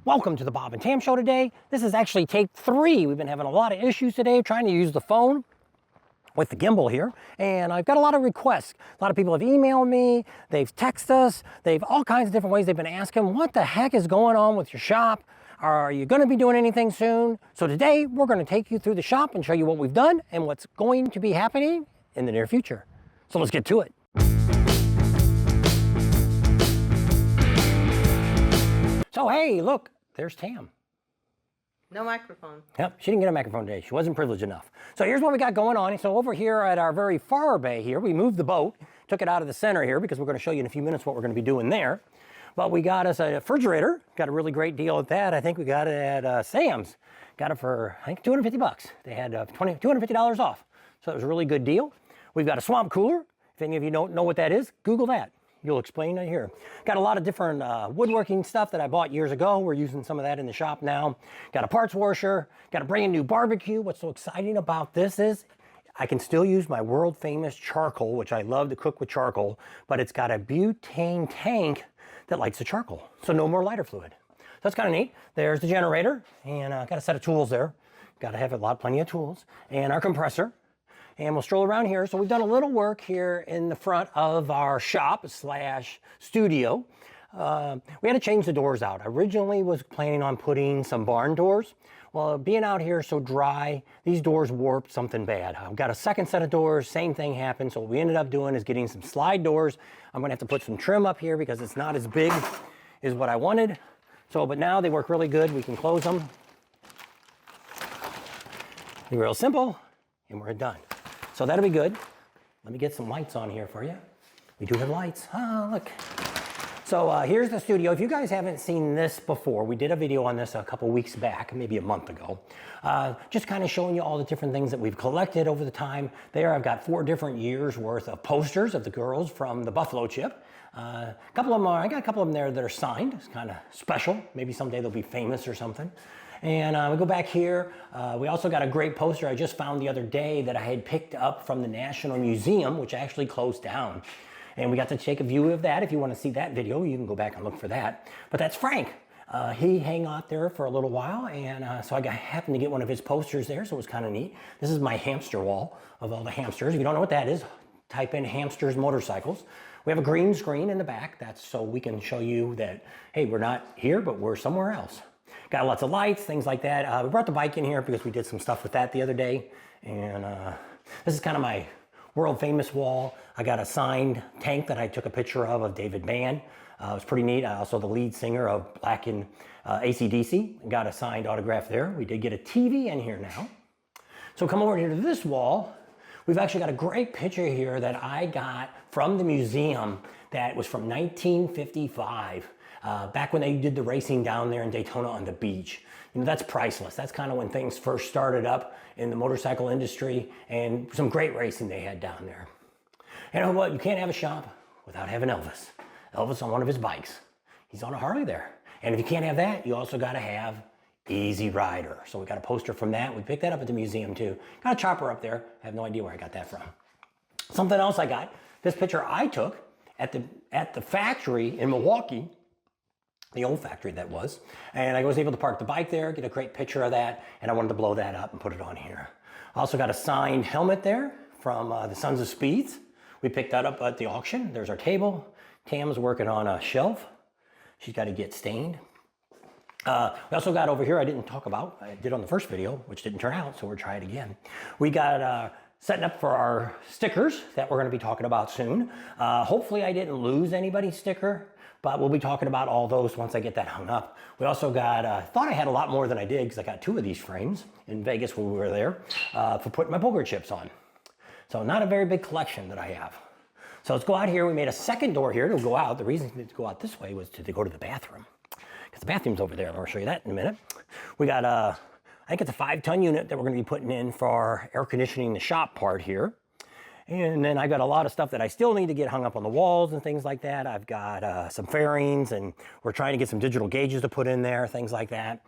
Welcome to the Bob and Tam Show today. This is actually take 3. We've been having a lot of issues today trying to use the phone with the gimbal here, and I've got a lot of requests. A lot of people have emailed me, they've texted us, they've all kinds of different ways they've been asking, what the heck is going on with your shop? Are you going to be doing anything soon? So today we're going to take you through the shop and show you what we've done and what's going to be happening in the near future. So let's get to it. So hey, look, there's Tam. No microphone. Yep, she didn't get a microphone today. She wasn't privileged enough. So here's what we got going on. So over here at our very far bay here, we moved the boat, took it out of the center here because we're going to show you in a few minutes what we're going to be doing there. But we got us a refrigerator, got a really great deal at that. I think we got it at Sam's. Got it for, I think, 250 bucks. They had $250 off. So it was a really good deal. We've got a swamp cooler. If any of you don't know what that is, Google that. You'll explain it here. Got a lot of different woodworking stuff that I bought years ago. We're using some of that in the shop now. Got a parts washer. Got a brand new barbecue. What's so exciting about this is I can still use my world famous charcoal, which I love to cook with charcoal, but it's got a butane tank that lights the charcoal. So no more lighter fluid. So that's kind of neat. There's the generator, and got a set of tools there. Got to have plenty of tools. And our compressor. And we'll stroll around here. So we've done a little work here in the front of our shop slash studio. We had to change the doors out. I originally was planning on putting some barn doors. Well, being out here so dry, these doors warped something bad. I've got a second set of doors, same thing happened. So what we ended up doing is getting some slide doors. I'm gonna have to put some trim up here because it's not as big as what I wanted. So, but now they work really good. We can close them. Be real simple, and we're done. So that'll be good. Let me get some lights on here for you. We do have lights. Ah, look. So here's the studio. If you guys haven't seen this before, we did a video on this a couple weeks back, maybe a month ago. Just kind of showing you all the different things that we've collected over the time. There, I've got 4 different years worth of posters of the girls from the Buffalo Chip. I got a couple of them there that are signed. It's kind of special. Maybe someday they'll be famous or something. And we go back here. We also got a great poster I just found the other day that I had picked up from the National Museum, which actually closed down. And we got to take a view of that. If you want to see that video, you can go back and look for that. But that's Frank. He hung out there for a little while, and so I happened to get one of his posters there, so it was kind of neat. This is my hamster wall of all the hamsters. If you don't know what that is, type in hamsters motorcycles. We have a green screen in the back. That's so we can show you that, hey, we're not here, but we're somewhere else. Got lots of lights, things like that. We brought the bike in here because we did some stuff with that the other day. And this is kind of my world famous wall. I got a signed tank that I took a picture of David Mann. It was pretty neat. Also the lead singer of Black and AC/DC. Got a signed autograph there. We did get a TV in here now. So come over here to this wall. We've actually got a great picture here that I got from the museum that was from 1955. Back when they did the racing down there in Daytona on the beach. You know, that's priceless. That's kind of when things first started up in the motorcycle industry, and some great racing they had down there. You know what? You can't have a shop without having Elvis. Elvis on one of his bikes. He's on a Harley there. And if you can't have that, you also got to have Easy Rider. So we got a poster from that. We picked that up at the museum too. Got a chopper up there. I have no idea where I got that from. Something else I got, this picture I took at the factory in Milwaukee, the old factory that was, and I was able to park the bike there, get a great picture of that, and I wanted to blow that up and put it on here. Also got a signed helmet there from the Sons of Speeds. We picked that up at the auction. There's our table. Tam's working on a shelf. She's got to get stained. We also got over here, I didn't talk about, I did on the first video, which didn't turn out, so we'll try it again. We got setting up for our stickers that we're going to be talking about soon. Hopefully I didn't lose anybody's sticker, but we'll be talking about all those once I get that hung up. We also got, thought I had a lot more than I did because I got 2 of these frames in Vegas when we were there for putting my poker chips on. So not a very big collection that I have. So let's go out here. We made a second door here to go out. The reason to go out this way was to go to the bathroom because the bathroom's over there. I'll show you that in a minute. We got I think it's a 5-ton unit that we're going to be putting in for air conditioning the shop part here. And then I got a lot of stuff that I still need to get hung up on the walls and things like that. I've got some fairings, and we're trying to get some digital gauges to put in there, things like that.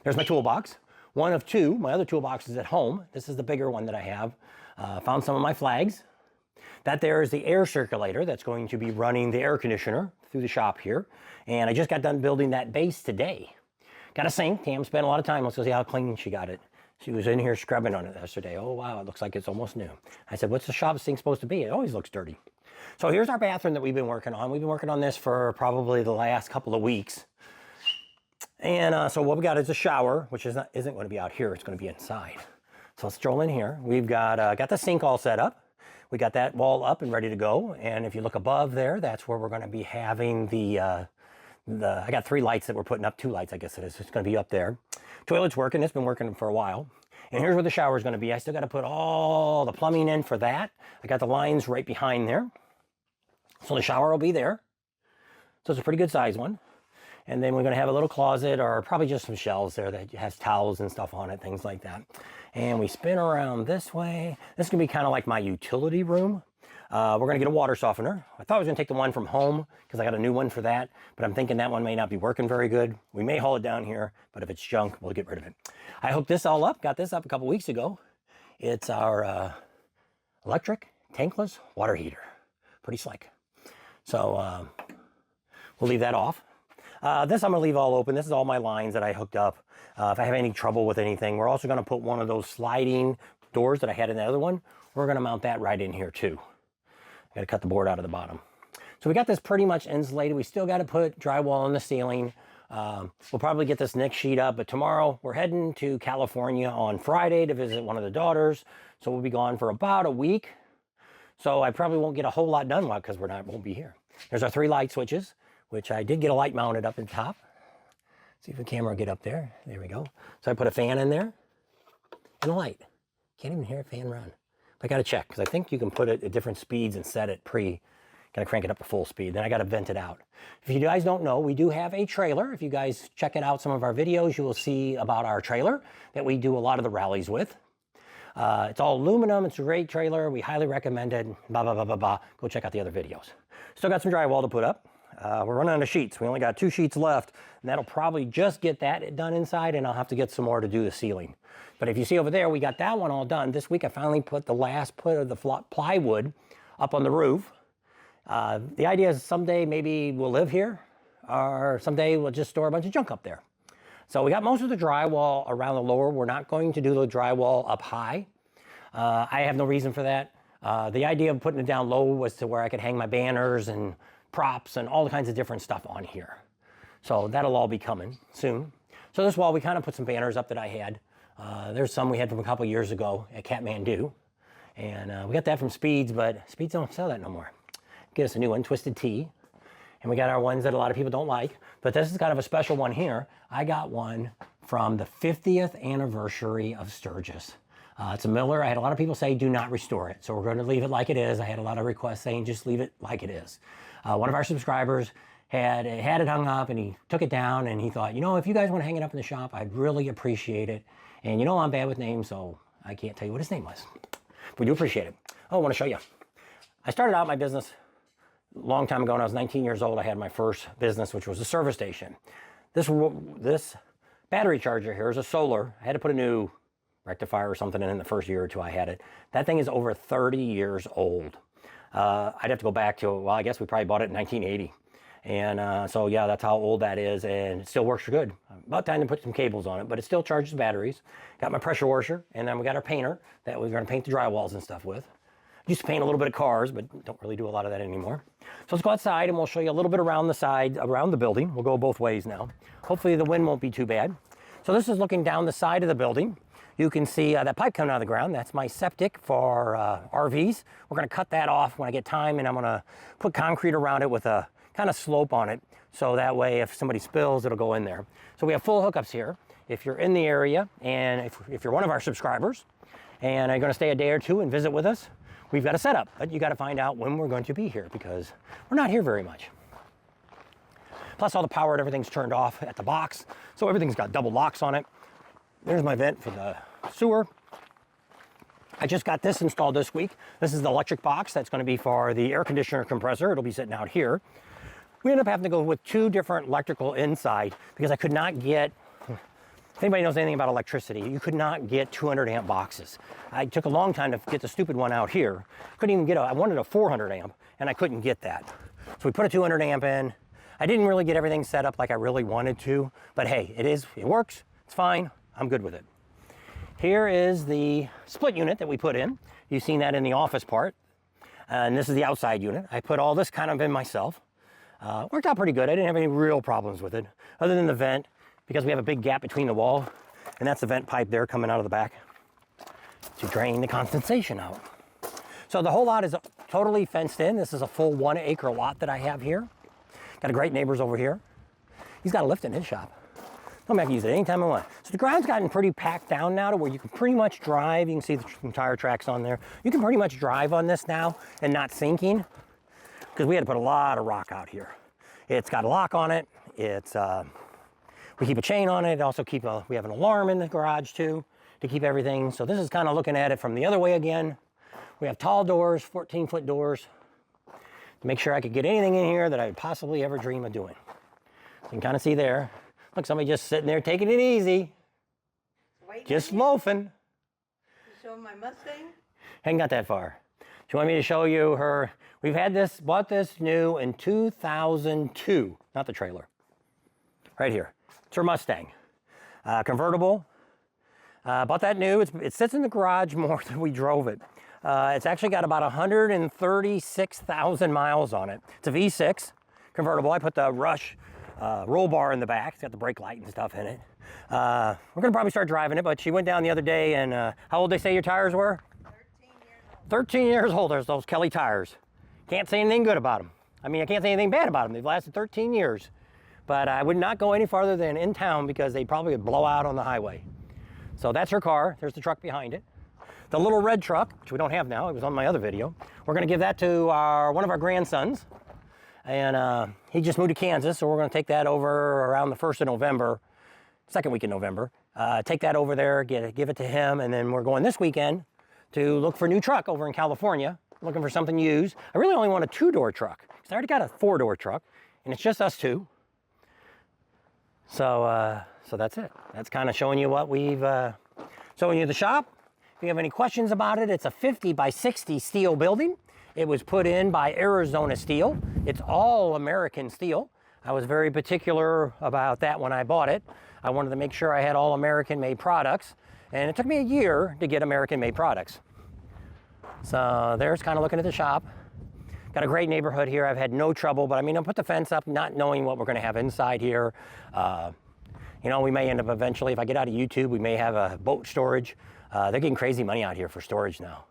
There's my toolbox, one of 2. My other toolbox is at home. This is the bigger one that I have. Found some of my flags. That there is the air circulator that's going to be running the air conditioner through the shop here, and I just got done building that base today. Got a sink. Tam spent a lot of time. Let's go see how clean she got it. She was in here scrubbing on it yesterday. Oh, wow, it looks like it's almost new. I said, what's the shop sink supposed to be? It always looks dirty. So here's our bathroom that we've been working on. We've been working on this for probably the last couple of weeks. And so what we got is a shower, which isn't going to be out here. It's going to be inside. So let's stroll in here. We've got the sink all set up. We got that wall up and ready to go. And if you look above there, that's where we're going to be having I got 3 lights that we're putting up, 2 lights, I guess it is. It's going to be up there. Toilet's working. It's been working for a while. And here's where the shower is going to be. I still got to put all the plumbing in for that. I got the lines right behind there. So the shower will be there. So it's a pretty good size one. And then we're going to have a little closet or probably just some shelves there that has towels and stuff on it, things like that. And we spin around this way. This is going to be kind of like my utility room. We're going to get a water softener. I thought I was going to take the one from home because I got a new one for that, but I'm thinking that one may not be working very good. We may haul it down here, but if it's junk, we'll get rid of it. I hooked this all up, got this up a couple weeks ago. It's our electric tankless water heater. Pretty slick. So we'll leave that off. This I'm going to leave all open. This is all my lines that I hooked up. If I have any trouble with anything, we're also going to put one of those sliding doors that I had in the other one. We're going to mount that right in here too. Got to cut the board out of the bottom. So we got this pretty much insulated. We still got to put drywall on the ceiling. We'll probably get this next sheet up, but tomorrow we're heading to California on Friday to visit one of the daughters. So we'll be gone for about a week. So I probably won't get a whole lot done because won't be here. There's our 3 light switches, which I did get a light mounted up in top. See if the camera will get up there. There we go. So I put a fan in there and a light. Can't even hear a fan run. I got to check because I think you can put it at different speeds and set it got to crank it up to full speed. Then I got to vent it out. If you guys don't know, we do have a trailer. If you guys check it out, some of our videos, you will see about our trailer that we do a lot of the rallies with. It's all aluminum. It's a great trailer. We highly recommend it. Blah, blah, blah, blah, blah. Go check out the other videos. Still got some drywall to put up. We're running out of sheets. We only got 2 sheets left, and that'll probably just get that done inside, and I'll have to get some more to do the ceiling. But if you see over there, we got that one all done. This week I finally put the last put of the plywood up on the roof. The idea is someday maybe we'll live here, or someday we'll just store a bunch of junk up there. So we got most of the drywall around the lower. We're not going to do the drywall up high. I have no reason for that. The idea of putting it down low was to where I could hang my banners and props and all kinds of different stuff on here. So that'll all be coming soon. So this wall, we kind of put some banners up that I had. There's some we had from a couple years ago at Kathmandu. And we got that from Speeds, but Speeds don't sell that no more. Get us a new one, Twisted Tea. And we got our ones that a lot of people don't like. But this is kind of a special one here. I got one from the 50th anniversary of Sturgis. It's a Miller. I had a lot of people say do not restore it. So we're going to leave it like it is. I had a lot of requests saying just leave it like it is. One of our subscribers had it hung up and he took it down and he thought, you know, if you guys want to hang it up in the shop, I'd really appreciate it. And you know I'm bad with names, so I can't tell you what his name was. But we do appreciate it. Oh, I want to show you. I started out my business a long time ago when I was 19 years old. I had my first business, which was a service station. This battery charger here is a solar. I had to put a new rectifier or something in the first year or two I had it. That thing is over 30 years old. I'd have to go back to, well, I guess we probably bought it in 1980. And so, yeah, that's how old that is, and it still works good. About time to put some cables on it, but it still charges batteries. Got my pressure washer, and then we got our painter that we're going to paint the drywalls and stuff with. Used to paint a little bit of cars, but don't really do a lot of that anymore. So let's go outside, and we'll show you a little bit around the side, around the building. We'll go both ways now. Hopefully the wind won't be too bad. So this is looking down the side of the building. You can see that pipe coming out of the ground. That's my septic for RVs. We're going to cut that off when I get time, and I'm going to put concrete around it with a kind of slope on it, so that way if somebody spills, it'll go in there. So we have full hookups here. If you're in the area, and if you're one of our subscribers, and are going to stay a day or two and visit with us, we've got a setup. But you got to find out when we're going to be here, because we're not here very much. Plus all the power and everything's turned off at the box, so everything's got double locks on it. There's my vent for the sewer. I just got this installed this week. This is the electric box that's going to be for the air conditioner compressor. It'll be sitting out here. We ended up having to go with 2 different electrical inside because I could not get, if anybody knows anything about electricity, you could not get 200 amp boxes. I took a long time to get the stupid one out here. Couldn't even get I wanted a 400 amp and I couldn't get that. So we put a 200 amp in, I didn't really get everything set up like I really wanted to, but hey, it works, it's fine, I'm good with it. Here is the split unit that we put in. You've seen that in the office part. And this is the outside unit. I put all this kind of in myself. Worked out pretty good. I didn't have any real problems with it, other than the vent, because we have a big gap between the wall, and that's the vent pipe there coming out of the back to drain the condensation out. So the whole lot is totally fenced in. This is a full 1 acre lot that I have here. Got a great neighbors over here. He's got a lift in his shop. Tell me I can use it anytime I want. So the ground's gotten pretty packed down now to where you can pretty much drive. You can see the tire tracks on there. You can pretty much drive on this now and not sinking, because we had to put a lot of rock out here. It's got a lock on it. We keep a chain on it. Also we have an alarm in the garage too to keep everything. So this is kind of looking at it from the other way again. We have tall doors, 14-foot doors, to make sure I could get anything in here that I would possibly ever dream of doing. So you can kind of see there. Look, somebody just sitting there taking it easy. Just loafing. You showing my Mustang? Hadn't got that far. She wanted me to show you her. We've bought this new in 2002, not the trailer. Right here. It's her Mustang. Convertible. Bought that new. It sits in the garage more than we drove it. It's actually got about 136,000 miles on it. It's a V6 convertible. I put the Rush roll bar in the back. It's got the brake light and stuff in it. We're gonna probably start driving it, but she went down the other day and how old they say your tires were? 13 years old. 13 years old, there's those Kelly tires. Can't say anything good about them. I mean, I can't say anything bad about them. They've lasted 13 years. But I would not go any farther than in town because they probably would blow out on the highway. So that's her car. There's the truck behind it. The little red truck, which we don't have now, it was on my other video. We're gonna give that to one of our grandsons. And he just moved to Kansas, so we're gonna take that over around the 1st of November, second week in November. Take that over there, give it to him, and then we're going this weekend to look for a new truck over in California, looking for something used. I really only want a 2-door truck, because I already got a 4-door truck, and it's just us two. So that's it. That's kind of showing you what showing you the shop. If you have any questions about it, it's a 50 by 60 steel building. It was put in by Arizona Steel. It's all American steel. I was very particular about that when I bought it. I wanted to make sure I had all American made products, and it took me a year to get American made products. So there's kind of looking at the shop. Got a great neighborhood here. I've had no trouble, but I mean, I'll put the fence up not knowing what we're gonna have inside here. You know, we may end up eventually, if I get out of YouTube, we may have a boat storage. They're getting crazy money out here for storage now.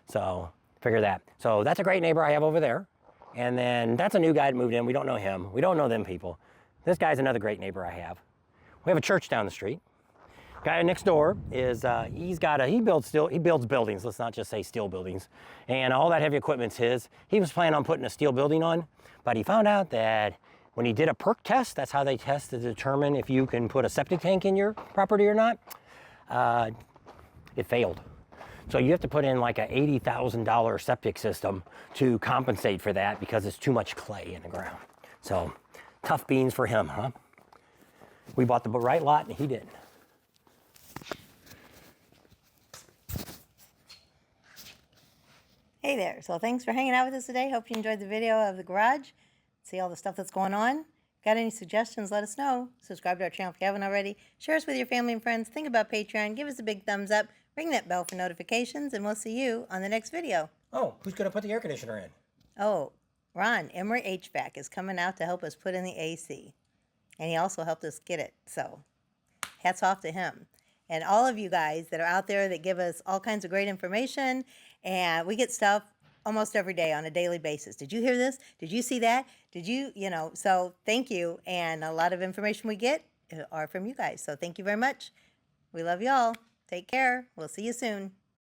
So figure that. So that's a great neighbor I have over there. And then that's a new guy that moved in. We don't know him. We don't know them people. This guy's another great neighbor I have. We have a church down the street. Guy next door is, he builds buildings. Let's not just say steel buildings. And all that heavy equipment's his. He was planning on putting a steel building on, but he found out that when he did a perk test, that's how they test to determine if you can put a septic tank in your property or not, it failed. So you have to put in like a $80,000 septic system to compensate for that because it's too much clay in the ground. So tough beans for him, huh? We bought the right lot and he didn't. Hey there. So thanks for hanging out with us today. Hope you enjoyed the video of the garage. See all the stuff that's going on. Got any suggestions, let us know. Subscribe to our channel if you haven't already. Share us with your family and friends. Think about Patreon. Give us a big thumbs up. Ring that bell for notifications, and we'll see you on the next video. Oh, who's going to put the air conditioner in? Oh, Ron, Emery HVAC is coming out to help us put in the AC. And he also helped us get it. So hats off to him. And all of you guys that are out there that give us all kinds of great information. And we get stuff almost every day on a daily basis. Did you hear this? Did you see that? Did you, so thank you. And a lot of information we get are from you guys. So thank you very much. We love y'all. Take care. We'll see you soon.